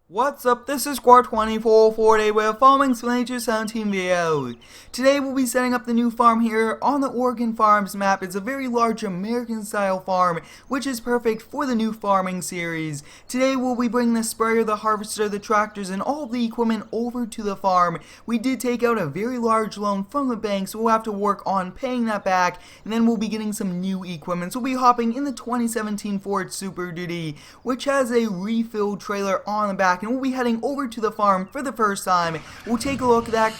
What's up, this is Squad 24 for today with a Farming Simulator 17 video. Today we'll be setting up the new farm here on the Oregon Farms map. It's a very large American style farm, which is perfect for the new farming series. Today we'll be bringing the sprayer, the harvester, the tractors, and all of the equipment over to the farm. We did take out a very large loan from the bank, so we'll have to work on paying that back, and then we'll be getting some new equipment. So we'll be hopping in the 2017 Ford Super Duty, which has a refill trailer on the back, and we'll be heading over to the farm for the first time. We'll take a look at that,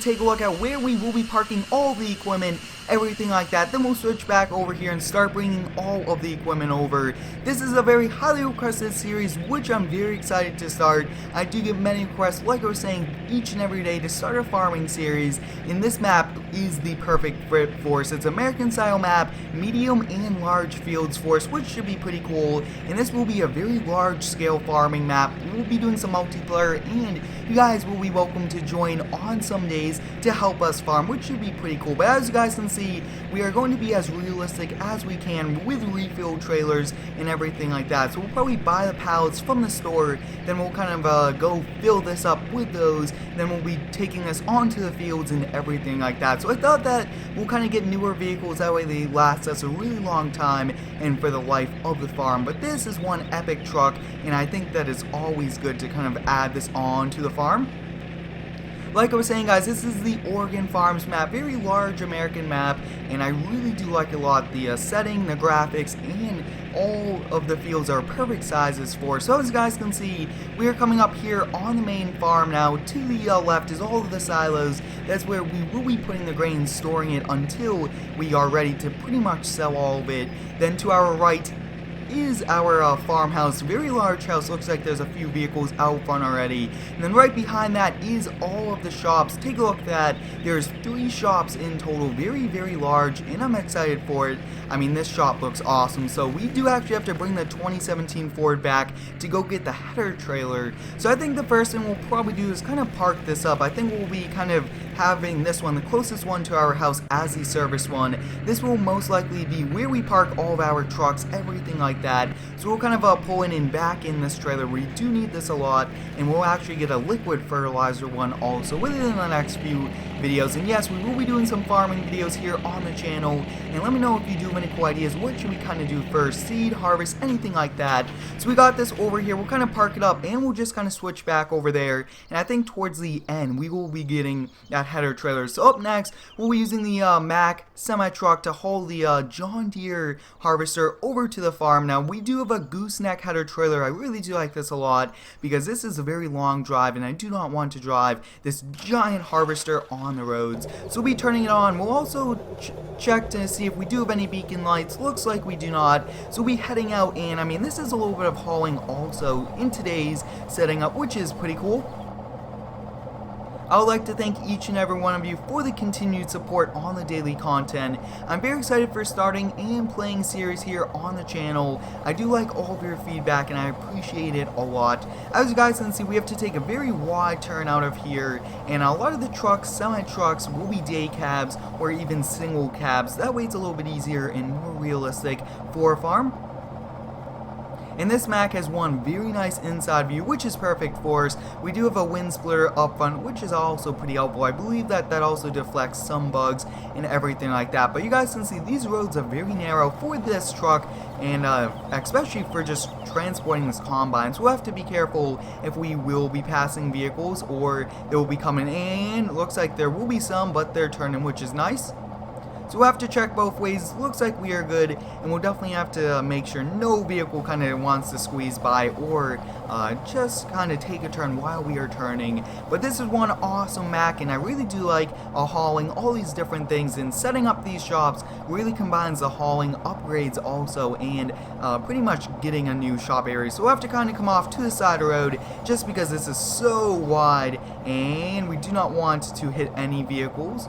take a look at where we will be parking all the equipment, everything like that. Then we'll switch back over here and start bringing all of the equipment over. This is a very highly requested series, which I'm very excited to start. I do get many requests, like I was saying, each and every day to start a farming series, and this map is the perfect fit for us. It's American style map, medium and large fields for us, which should be pretty cool. And this will be a very large scale farming map. We'll be doing some multiplayer, and you guys will be welcome to join on some days to help us farm, which should be pretty cool. But as you guys can see, we are going to be as realistic as we can with refill trailers and everything like that. So we'll probably buy the pallets from the store, then we'll kind of go fill this up with those, then we'll be taking us onto the fields and everything like that. So I thought that we'll kind of get newer vehicles, that way they last us a really long time and for the life of the farm. But this is one epic truck, and I think that it's always good to kind of add this on to the farm. Like I was saying, guys, this is the Oregon Farms map, very large American map, and I really do like it a lot. The setting, the graphics, and all of the fields are perfect sizes for. So as you guys can see, we are coming up here on the main farm now. To the left is all of the silos. That's where we will be putting the grain, storing it until we are ready to pretty much sell all of it. Then to our right is our farmhouse, very large house. Looks like there's a few vehicles out front already, and then right behind that is all of the shops. Take a look at that. There's 3 shops in total, very large, and I'm excited for it. I mean, this shop looks awesome. So we do actually have to bring the 2017 Ford back to go get the header trailer. So I think the first thing we'll probably do is kind of park this up. I think we'll be kind of having this one, the closest one to our house, as the service one. This will most likely be where we park all of our trucks, everything like that. So we'll kind of pull in and back in this trailer. We do need this a lot, and we'll actually get a liquid fertilizer one also within the next few videos. And yes, we will be doing some farming videos here on the channel, and let me know if you do have any cool ideas. What should we kind of do first? Seed, harvest, anything like that. So we got this over here. We'll kind of park it up, and we'll just kind of switch back over there, and I think towards the end we will be getting that header trailer. So up next, we'll be using the Mack semi-truck to haul the John Deere harvester over to the farm. Now we do have a gooseneck header trailer. I really do like this a lot because this is a very long drive, and I do not want to drive this giant harvester on the roads. So we'll be turning it on. We'll also check to see if we do have any beacon lights. Looks like we do not. So we'll be heading out, and I mean, this is a little bit of hauling also in today's setting up, which is pretty cool. I would like to thank each and every one of you for the continued support on the daily content. I'm very excited for starting and playing series here on the channel. I do like all of your feedback, and I appreciate it a lot. As you guys can see, we have to take a very wide turn out of here, and a lot of the trucks, semi-trucks, will be day cabs or even single cabs. That way it's a little bit easier and more realistic for a farm. And this Mack has one very nice inside view, which is perfect for us. We do have a wind splitter up front, which is also pretty helpful. I believe that also deflects some bugs and everything like that. But you guys can see these roads are very narrow for this truck, and especially for just transporting this combine. So we'll have to be careful if we will be passing vehicles or they will be coming in. It looks like there will be some, but they're turning, which is nice. So we'll have to check both ways. Looks like we are good, and we'll definitely have to make sure no vehicle kind of wants to squeeze by or just kind of take a turn while we are turning. But this is one awesome Mack, and I really do like hauling all these different things, and setting up these shops really combines the hauling, upgrades also, and pretty much getting a new shop area. So we'll have to kind of come off to the side of the road just because this is so wide, and we do not want to hit any vehicles.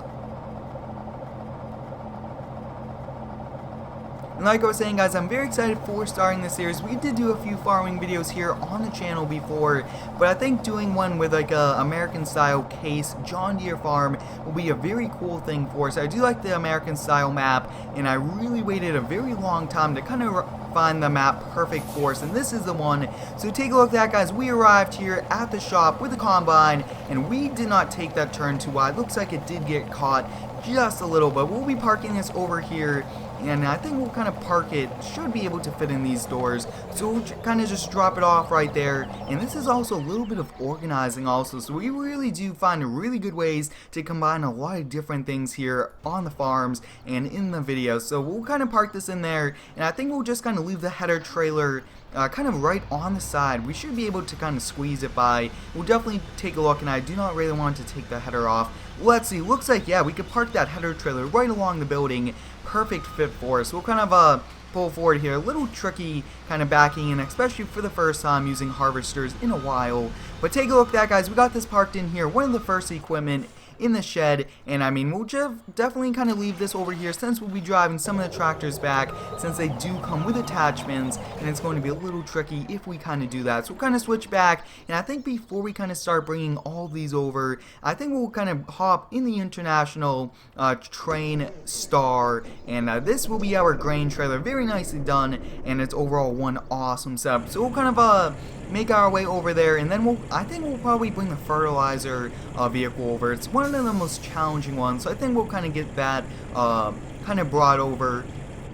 And like I was saying, guys, I'm very excited for starting this series. We did do a few farming videos here on the channel before, but I think doing one with like a American style case John Deere farm will be a very cool thing for us. I do like the American style map, and I really waited a very long time to kind of find the map perfect for us, and this is the one. So take a look at that, guys. We arrived here at the shop with the combine, and we did not take that turn too wide. Looks like it did get caught just a little, but we'll be parking this over here, and I think we'll kind of park it, should be able to fit in these doors, so we'll kind of just drop it off right there. And this is also a little bit of organizing also, so we really do find really good ways to combine a lot of different things here on the farms and in the video. So we'll kind of park this in there, and I think we'll just kind of leave the header trailer kind of right on the side. We should be able to kind of squeeze it by. We'll definitely take a look, and I do not really want to take the header off. Let's see, looks like, yeah, we could park that header trailer right along the building. Perfect fit for us. We'll kind of pull forward here. A little tricky kind of backing in, especially for the first time using harvesters in a while. But take a look at that, guys. We got this parked in here. One of the first equipment in the shed, and I mean, we'll definitely kind of leave this over here since we'll be driving some of the tractors back, since they do come with attachments, and it's going to be a little tricky if we kind of do that. So we'll kind of switch back, and I think before we kind of start bringing all these over, I think we'll kind of hop in the International Train Star, and this will be our grain trailer. Very nicely done, and it's overall one awesome setup. So we'll kind of make our way over there, and then I think we'll probably bring the fertilizer vehicle over. It's one of the most challenging ones, so I think we'll kind of get that kind of brought over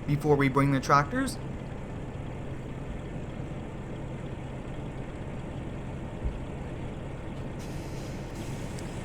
before we bring the tractors.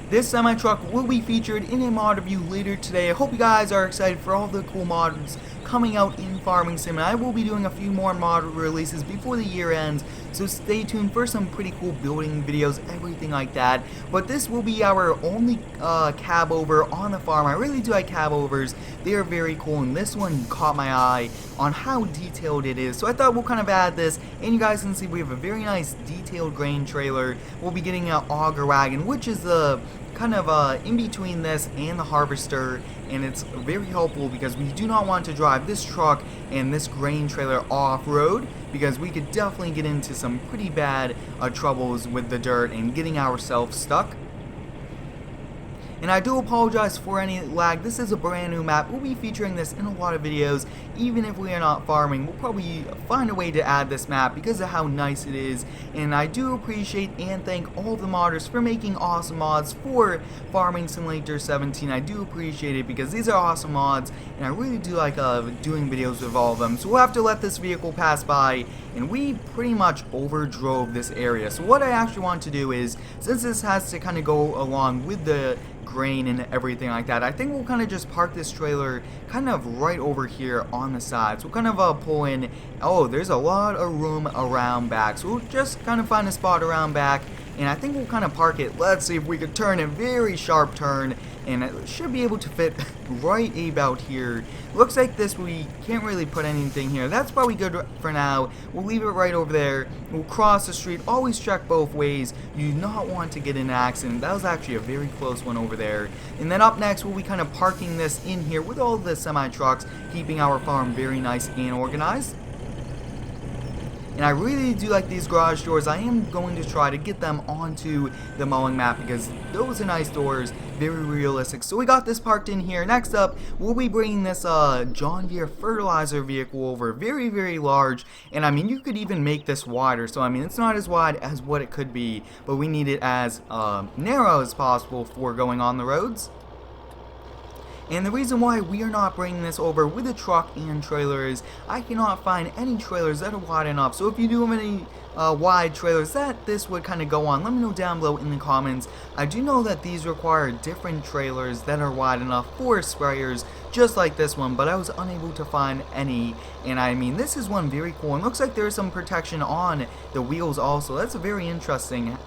This semi-truck will be featured in a mod review later today. I hope you guys are excited for all the cool mods coming out in Farming Sim, and I will be doing a few more mod releases before the year ends, so stay tuned for some pretty cool building videos, everything like that. But this will be our only cab over on the farm. I really do like cab overs. They are very cool, and this one caught my eye on how detailed it is, so I thought we'll kind of add this. And you guys can see we have a very nice detailed grain trailer. We'll be getting an auger wagon, which is the kind of in between this and the harvester, and it's very helpful because we do not want to drive this truck and this grain trailer off-road, because we could definitely get into some pretty bad troubles with the dirt and getting ourselves stuck. And I do apologize for any lag. This is a brand new map. We'll be featuring this in a lot of videos. Even if we are not farming, we'll probably find a way to add this map because of how nice it is. And I do appreciate and thank all the modders for making awesome mods for Farming Simulator 17. I do appreciate it because these are awesome mods, and I really do like doing videos with all of them. So we'll have to let this vehicle pass by, and we pretty much overdrove this area. So what I actually want to do is, since this has to kind of go along with the grain and everything like that, I think we'll kind of just park this trailer kind of right over here on the side. So we'll kind of pull in. Oh, there's a lot of room around back, so we'll just kind of find a spot around back, and I think we'll kind of park it. Let's see if we could turn a very sharp turn, and it should be able to fit right about here. Looks like this, we can't really put anything here. That's probably good for now. We'll leave it right over there. We'll cross the street. Always check both ways. You do not want to get in an accident. That was actually a very close one over there. And then up next, we'll be kind of parking this in here with all the semi-trucks, keeping our farm very nice and organized. And I really do like these garage doors. I am going to try to get them onto the mowing map because those are nice doors, very realistic. So we got this parked in here. Next up, we'll be bringing this John Deere fertilizer vehicle over. Very, very large. And I mean, you could even make this wider. So I mean, it's not as wide as what it could be, but we need it as narrow as possible for going on the roads. And the reason why we are not bringing this over with a truck and trailer is I cannot find any trailers that are wide enough. So if you do have any wide trailers that this would kind of go on, let me know down below in the comments. I do know that these require different trailers that are wide enough for sprayers, just like this one, but I was unable to find any. And I mean, this is one very cool, and looks like there's some protection on the wheels also. That's very interesting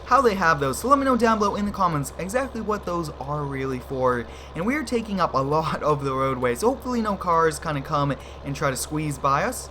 how they have those. So let me know down below in the comments exactly what those are really for. And we are taking up a lot of the roadway, so hopefully no cars kind of come and try to squeeze by us.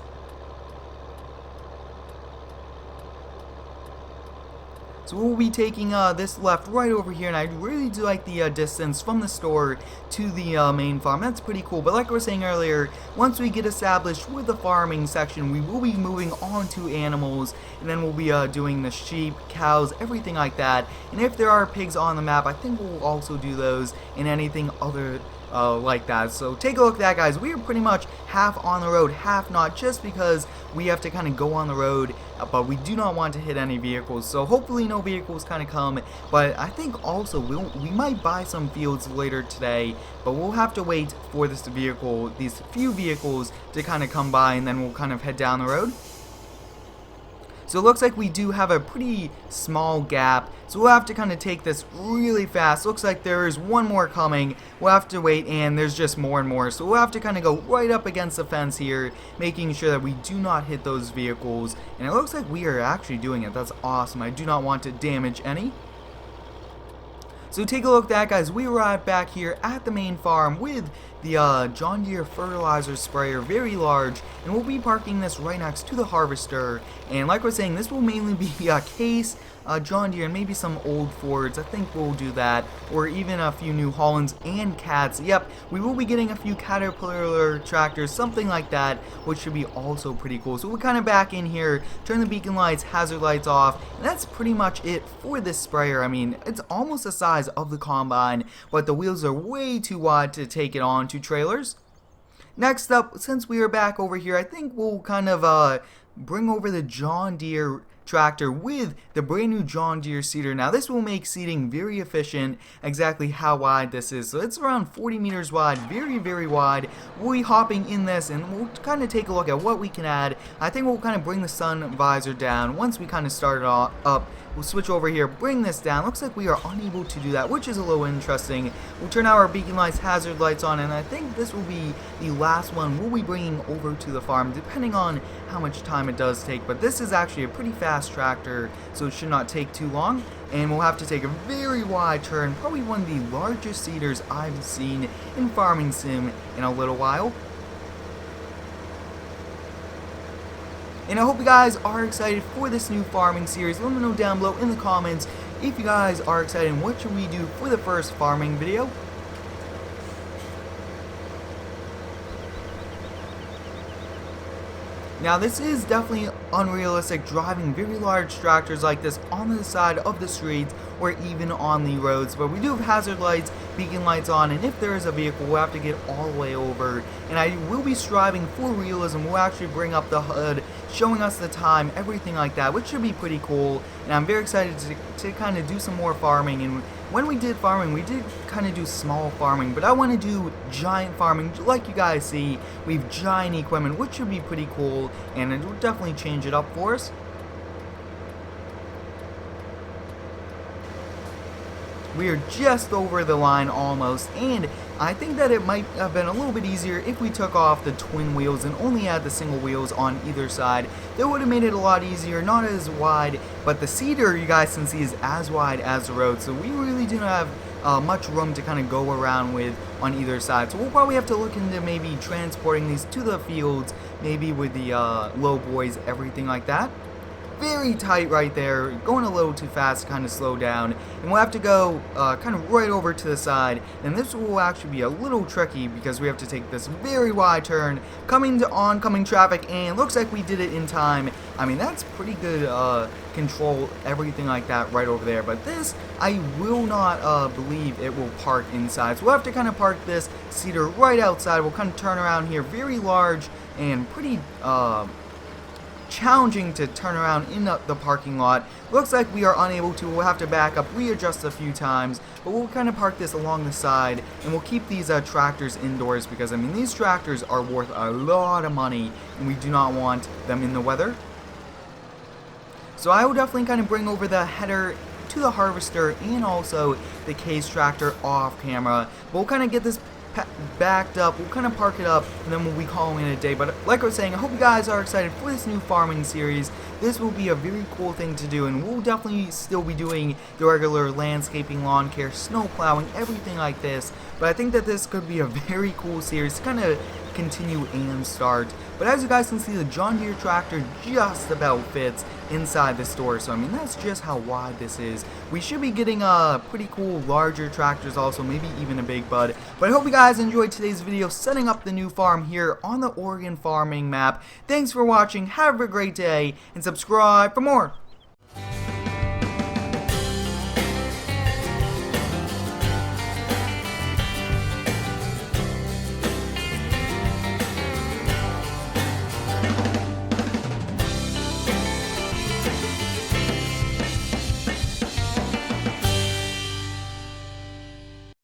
So we'll be taking this left right over here, and I really do like the distance from the store to the main farm. That's pretty cool. But like I was saying earlier, once we get established with the farming section, we will be moving on to animals, and then we'll be doing the sheep, cows, everything like that. And if there are pigs on the map, I think we'll also do those, and anything other like that. So take a look at that, guys. We are pretty much half on the road, half not, just because we have to kind of go on the road, but we do not want to hit any vehicles. So hopefully no vehicles kind of come, but I think also we might buy some fields later today, but we'll have to wait for these few vehicles to kind of come by, and then we'll kind of head down the road. So it looks like we do have a pretty small gap, so we'll have to kind of take this really fast. Looks like there is one more coming. We'll have to wait, and there's just more and more. So we'll have to kind of go right up against the fence here, making sure that we do not hit those vehicles. And it looks like we are actually doing it. That's awesome. I do not want to damage any. So take a look at that, guys. We arrived back here at the main farm with the John Deere fertilizer sprayer, very large, and we'll be parking this right next to the harvester. And like I was saying, this will mainly be a Case, John Deere, and maybe some old Fords. I think we'll do that, or even a few New Hollands and Cats. Yep, we will be getting a few Caterpillar tractors, something like that, which should be also pretty cool. So we'll kind of back in here, turn the beacon lights, hazard lights off, and that's pretty much it for this sprayer. I mean, it's almost the size of the combine, but the wheels are way too wide to take it on to trailers. Next up, since we are back over here, I think we'll kind of bring over the John Deere tractor with the brand new John Deere seeder. Now this will make seeding very efficient. Exactly how wide this is, so it's around 40 meters wide, very wide. We'll be hopping in this, and we'll kind of take a look at what we can add. I think we'll kind of bring the sun visor down. Once we kind of start it up, we'll switch over here, bring this down. Looks like we are unable to do that, which is a little interesting. We'll turn our beacon lights, hazard lights on, and I think this will be the last one we'll be bringing over to the farm, depending on how much time it does take. But this is actually a pretty fast tractor, so it should not take too long. And we'll have to take a very wide turn, probably one of the largest seeders I've seen in Farming Sim in a little while. And I hope you guys are excited for this new farming series. Let me know down below in the comments if you guys are excited and what should we do for the first farming video. Now this is definitely unrealistic, driving very large tractors like this on the side of the streets or even on the roads, but we do have hazard lights, beacon lights on, and if there is a vehicle we'll have to get all the way over. And I will be striving for realism. We'll actually bring up the HUD, showing us the time, everything like that, which should be pretty cool. And I'm very excited to kind of do some more farming. And when we did farming, we did kind of do small farming, but I want to do giant farming. Like you guys see, we have giant equipment, which should be pretty cool, and it will definitely change it up for us. We are just over the line almost, and I think that it might have been a little bit easier if we took off the twin wheels and only had the single wheels on either side. That would have made it a lot easier, not as wide, but the seeder, you guys can see, is as wide as the road, so we really do not have much room to kind of go around with on either side. So we'll probably have to look into maybe transporting these to the fields, maybe with the low boys, everything like that. Very tight right there, going a little too fast to kind of slow down, and we'll have to go kind of right over to the side, and this will actually be a little tricky because we have to take this very wide turn, coming to oncoming traffic, and looks like we did it in time. I mean, that's pretty good control, everything like that right over there, but this, I will not believe it will park inside, so we'll have to kind of park this seeder right outside. We'll kind of turn around here, very large and pretty challenging to turn around in the parking lot. Looks like we are unable to. We'll have to back up, readjust a few times, but we'll kind of park this along the side, and we'll keep these tractors indoors because, I mean, these tractors are worth a lot of money, and we do not want them in the weather. So I will definitely kind of bring over the header to the harvester and also the Case tractor off camera. We'll kind of get this backed up, we'll kind of park it up, and then we'll be calling it a day. But like I was saying, I hope you guys are excited for this new farming series. This will be a very cool thing to do, and we'll definitely still be doing the regular landscaping, lawn care, snow plowing, everything like this. But I think that this could be a very cool series to kind of continue and start. But as you guys can see, the John Deere tractor just about fits inside the store, so I mean, that's just how wide this is. We should be getting pretty cool larger tractors also, maybe even a big bud. But I hope you guys enjoyed today's video setting up the new farm here on the Oregon farming map. Thanks for watching, have a great day, and subscribe for more.